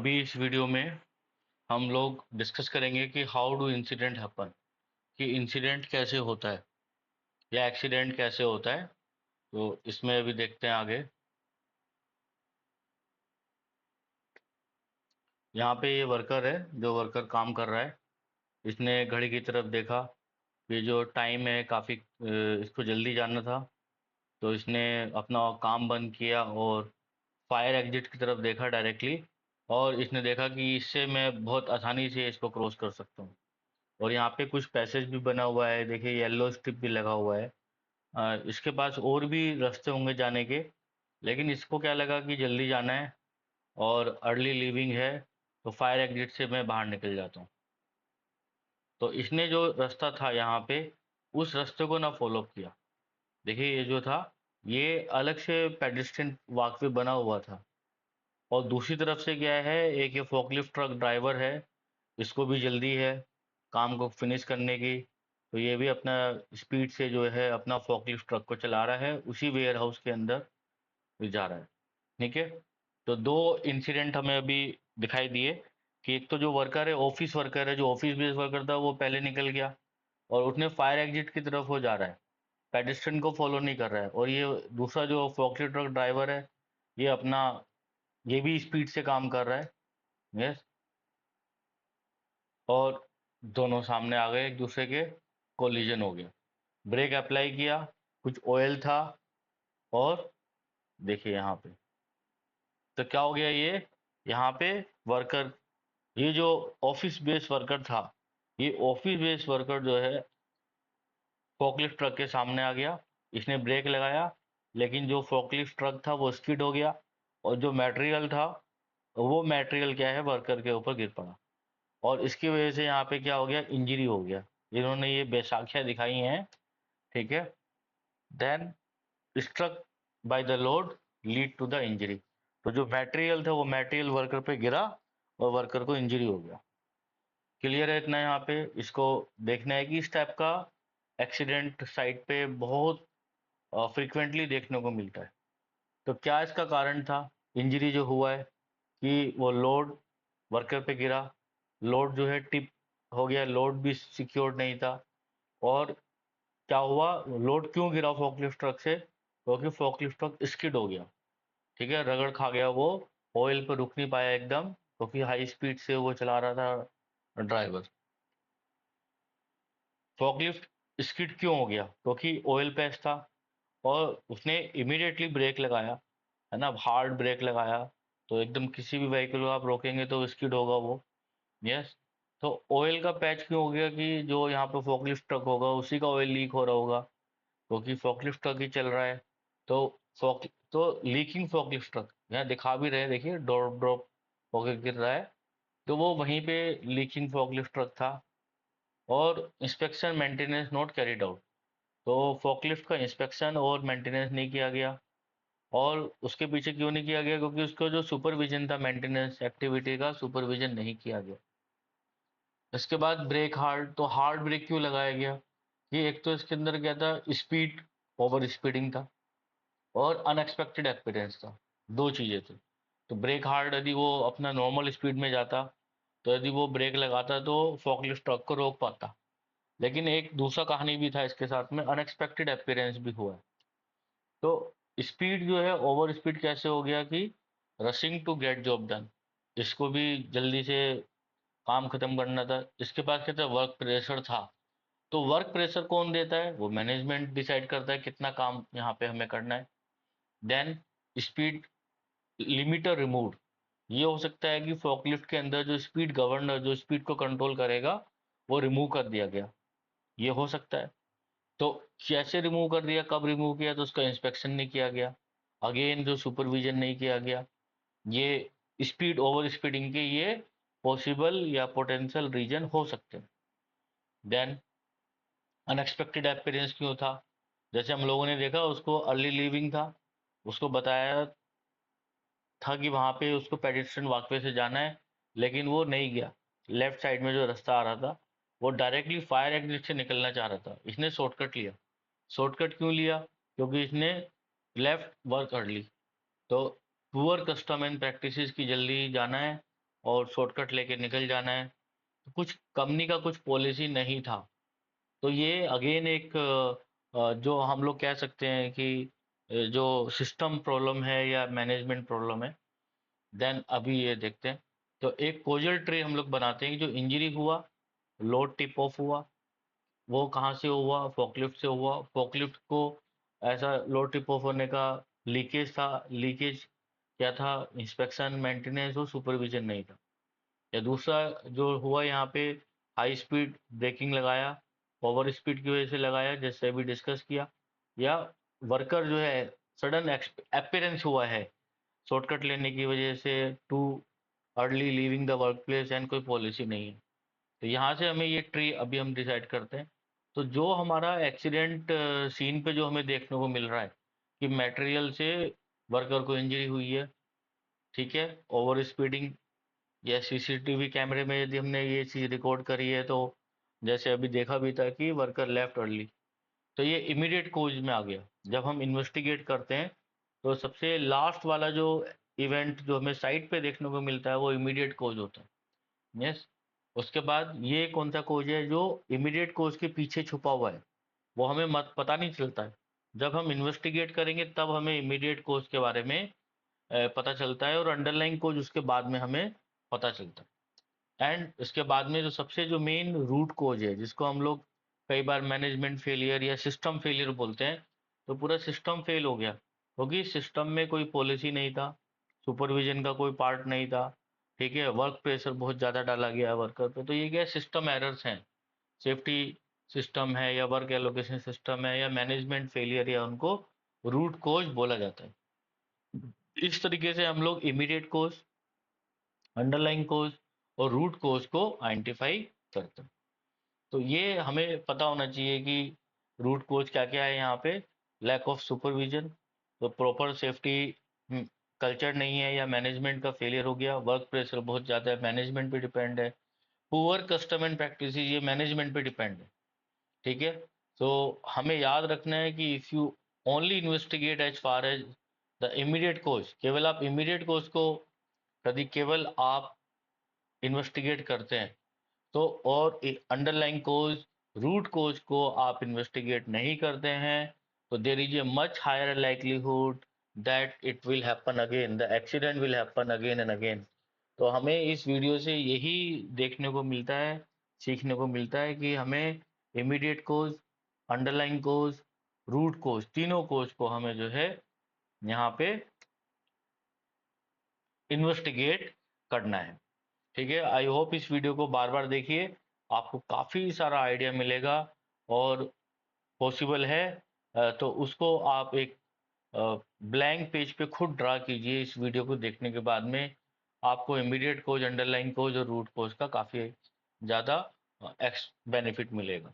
अभी इस वीडियो में हम लोग डिस्कस करेंगे कि हाउ डू इंसिडेंट हैपन, कि इंसिडेंट कैसे होता है या एक्सीडेंट कैसे होता है। तो इसमें अभी देखते हैं आगे। यहाँ पे ये वर्कर है, जो वर्कर काम कर रहा है। इसने घड़ी की तरफ देखा। ये जो टाइम है काफ़ी, इसको जल्दी जाना था। तो इसने अपना काम बंद किया और फायर एग्जिट की तरफ देखा डायरेक्टली। और इसने देखा कि इससे मैं बहुत आसानी से इसको क्रॉस कर सकता हूँ। और यहाँ पे कुछ पैसेज भी बना हुआ है, देखिए येलो स्ट्रिप भी लगा हुआ है। इसके पास और भी रास्ते होंगे जाने के, लेकिन इसको क्या लगा कि जल्दी जाना है और अर्ली लीविंग है, तो फायर एग्जिट से मैं बाहर निकल जाता हूँ। तो इसने जो रास्ता था यहाँ पे, उस रास्ते को ना फॉलो किया। देखिए ये जो था, ये अलग से पेडेस्ट्रियन वॉकवे बना हुआ था। और दूसरी तरफ से क्या है, एक ये फोकलिफ्ट ट्रक ड्राइवर है। इसको भी जल्दी है काम को फिनिश करने की। तो ये भी अपना स्पीड से जो है अपना फोकलिफ्ट ट्रक को चला रहा है, उसी वेयर हाउस के अंदर भी जा रहा है। ठीक है। तो दो इंसिडेंट हमें अभी दिखाई दिए कि एक तो जो वर्कर है, ऑफिस वर्कर है, जो ऑफिस बेस्ड वर्कर था वो पहले निकल गया और उसने फायर एग्जिट की तरफ वो जा रहा है, पेडेस्ट्रियन को फॉलो नहीं कर रहा है। और ये दूसरा जो फोकलिफ्ट ट्रक ड्राइवर है, ये अपना, ये भी स्पीड से काम कर रहा है। यस। और दोनों सामने आ गए एक दूसरे के, कोलिजन हो गया। ब्रेक अप्लाई किया, कुछ ऑयल था। और देखिए यहाँ पे तो क्या हो गया, ये यहाँ पे वर्कर, ये जो ऑफिस बेस्ड वर्कर था, ये ऑफिस बेस्ड वर्कर जो है फोकलिफ्ट ट्रक के सामने आ गया। इसने ब्रेक लगाया, लेकिन जो फोकलिफ्ट ट्रक था वो स्किड हो गया। और जो मटेरियल था, वो मटेरियल क्या है, वर्कर के ऊपर गिर पड़ा। और इसकी वजह से यहाँ पे क्या हो गया, इंजरी हो गया। इन्होंने ये बेसाखियाँ दिखाई हैं। ठीक है। Then struck by the load lead to the injury. तो जो मटेरियल था वो मटेरियल वर्कर पे गिरा और वर्कर को इंजरी हो गया। क्लियर है इतना यहाँ पे? इसको देखना है कि इस टाइप का एक्सीडेंट साइट पे बहुत फ्रिक्वेंटली देखने को मिलता है। तो क्या इसका कारण था, इंजरी जो हुआ है, कि वो लोड वर्कर पे गिरा, लोड जो है टिप हो गया, लोड भी सिक्योर्ड नहीं था। और क्या हुआ, लोड क्यों गिरा फोकलिफ्ट ट्रक से, क्योंकि फोकलिफ्ट ट्रक स्किड हो गया। ठीक है, रगड़ खा गया वो, ऑयल पर रुक नहीं पाया एकदम, क्योंकि हाई स्पीड से वो चला रहा था ड्राइवर। फॉकलिफ्ट स्किड क्यों हो गया, क्योंकि ऑयल पैच था। और उसने इमीडिएटली ब्रेक लगाया, है ना, हार्ड ब्रेक लगाया। तो एकदम किसी भी व्हीकल को आप रोकेंगे तो स्किड होगा वो। यस। तो ऑयल का पैच क्यों हो गया, कि जो यहाँ पे फोकलिफ्ट ट्रक होगा उसी का ऑयल लीक हो रहा होगा, क्योंकि फोकलिफ्ट ट्रक ही चल रहा है। तो फोक तो लीकिंग फोकलिफ्ट ट्रक यहाँ दिखा भी रहे हैं, देखिए ड्रॉप ड्रॉप होकर गिर रहा है। तो वो वहीं पे लीकिंग फोकलिफ्ट ट्रक था। और inspection maintenance not carried out. तो फोकलिफ्ट का इंस्पेक्शन और मेंटेनेंस नहीं किया गया। और उसके पीछे क्यों नहीं किया गया, क्योंकि उसका जो सुपरविजन था मेंटेनेंस एक्टिविटी का, सुपरविजन नहीं किया गया। इसके बाद ब्रेक हार्ड, तो हार्ड ब्रेक क्यों लगाया गया, ये एक तो इसके अंदर क्या था, स्पीड, ओवर स्पीडिंग था। और अनएक्सपेक्टेड अपीयरेंस था। दो चीजें थी। तो ब्रेक हार्ड, यदि वो अपना नॉर्मल स्पीड में जाता, तो यदि वो ब्रेक लगाता तो फोकलिफ्ट ट्रक को रोक पाता। लेकिन एक दूसरा कहानी भी था इसके साथ में, अनएक्सपेक्टेड अपीयरेंस भी हुआ है। तो स्पीड जो है, ओवर स्पीड कैसे हो गया, कि rushing to get job done, इसको भी जल्दी से काम खत्म करना था। इसके पास क्या था, वर्क प्रेशर था। तो वर्क प्रेशर कौन देता है, वो मैनेजमेंट डिसाइड करता है कितना काम यहाँ पे हमें करना है। Then speed limiter removed. ये हो सकता है कि फोकलिफ्ट के अंदर जो स्पीड गवर्नर, जो स्पीड को कंट्रोल करेगा, वो रिमूव कर दिया गया। ये हो सकता है। तो कैसे रिमूव कर दिया, कब रिमूव किया, तो उसका इंस्पेक्शन नहीं किया गया। अगेन जो सुपरविजन नहीं किया गया। ये स्पीड ओवर स्पीडिंग के ये पॉसिबल या पोटेंशियल रीजन हो सकते हैं। देन अनएक्सपेक्टेड अपीयरेंस क्यों था, जैसे हम लोगों ने देखा उसको अर्ली लीविंग था, उसको बताया था कि वहाँ पे उसको पेडेस्ट्रियन वॉकवे से जाना है, लेकिन वो नहीं गया। लेफ्ट साइड में जो रास्ता आ रहा था, वो डायरेक्टली फायर एग्जिट से निकलना चाह रहा था, इसने शॉर्टकट लिया। शॉर्टकट क्यों लिया, क्योंकि इसने लेफ्ट वर्क कर ली। तो पुअर कस्टम एंड प्रैक्टिसेस की जल्दी जाना है और शॉर्टकट लेके निकल जाना है। तो कुछ कंपनी का कुछ पॉलिसी नहीं था। तो ये अगेन एक जो हम लोग कह सकते हैं कि जो सिस्टम प्रॉब्लम है या मैनेजमेंट प्रॉब्लम है। देन अभी ये देखते हैं। तो एक कोजल ट्री हम लोग बनाते हैं कि जो इंजरी हुआ, लोड टिप ऑफ हुआ, वो कहाँ से हुआ? फोकलिफ्ट से हुआ। फोकलिफ्ट को ऐसा लोड टिप ऑफ होने का लीकेज था। लीकेज क्या था? इंस्पेक्शन, मेंटेनेंस और सुपरविजन नहीं था। या दूसरा जो हुआ यहाँ पे, हाई स्पीड ब्रेकिंग लगाया, ओवर स्पीड की वजह से लगाया, जैसे अभी डिस्कस किया। या वर्कर जो है सडन अपीयरेंस हुआ है शॉर्टकट लेने की वजह से, too early leaving the work place and कोई पॉलिसी नहीं है। तो यहाँ से हमें ये ट्री अभी हम डिसाइड करते हैं। तो जो हमारा एक्सीडेंट सीन पे जो हमें देखने को मिल रहा है कि मटेरियल से वर्कर को इंजरी हुई है, ठीक है, ओवर स्पीडिंग, या सीसीटीवी कैमरे में यदि हमने ये चीज़ रिकॉर्ड करी है, तो जैसे अभी देखा भी था कि वर्कर लेफ्ट अर्ली, तो ये इमीडिएट कोज में आ गया। जब हम इन्वेस्टिगेट करते हैं तो सबसे लास्ट वाला जो इवेंट जो हमें साइट पे देखने को मिलता है वो इमीडिएट कोज होता है। यस। उसके बाद ये कौन सा कोज है जो इमीडिएट कोज के पीछे छुपा हुआ है, वो हमें मत पता नहीं चलता है। जब हम इन्वेस्टिगेट करेंगे तब हमें इमीडिएट कोज के बारे में पता चलता है, और अंडरलाइंग कोज उसके बाद में हमें पता चलता है। एंड उसके बाद में जो सबसे जो मेन रूट कोज है, जिसको हम लोग कई बार मैनेजमेंट फेलियर या सिस्टम फेलियर बोलते हैं, तो पूरा सिस्टम फेल हो गया क्योंकि सिस्टम में कोई पॉलिसी नहीं था, सुपरविजन का कोई पार्ट नहीं था, ठीक है, वर्क प्रेशर बहुत ज़्यादा डाला गया है वर्कर पे। तो ये क्या सिस्टम एरर्स हैं, सेफ्टी सिस्टम है या वर्क एलोकेशन सिस्टम है या मैनेजमेंट फेलियर, या उनको रूट कोज बोला जाता है। इस तरीके से हम लोग इमीडिएट कोज, अंडरलाइंग कोज और रूट कोज को आइडेंटिफाई करते हैं। तो ये हमें पता होना चाहिए कि रूट कोज क्या क्या है यहाँ पे। लैक ऑफ सुपरविजन, तो प्रॉपर सेफ्टी कल्चर नहीं है या मैनेजमेंट का फेलियर हो गया, वर्क प्रेशर बहुत ज़्यादा है, मैनेजमेंट पे डिपेंड है, पुअर कस्टम एंड प्रैक्टिस, ये मैनेजमेंट पे डिपेंड है, ठीक है। तो हमें याद रखना है कि if you only investigate as far as the immediate cause, केवल आप इमीडिएट कोज को यदि केवल आप इन्वेस्टिगेट करते हैं, तो और अंडरलाइंग कोज, रूट कोज को आप इन्वेस्टिगेट नहीं करते हैं, तो there is a much higher likelihood that it will happen again, the accident will happen again and again. तो हमें इस वीडियो से यही देखने को मिलता है, सीखने को मिलता है कि हमें इमीडिएट कोज, अंडरलाइंग कोज, रूट कोज, तीनों कोज को हमें जो है यहाँ पे इन्वेस्टिगेट करना है, ठीक है। आई होप इस वीडियो को बार बार देखिए, आपको काफ़ी सारा आइडिया मिलेगा। और पॉसिबल है तो उसको आप एक ब्लैंक पेज पे खुद ड्रा कीजिए। इस वीडियो को देखने के बाद में आपको इमीडिएट कोज, अंडरलाइन कोज और रूट कोज का काफ़ी ज़्यादा एक्स बेनिफिट मिलेगा।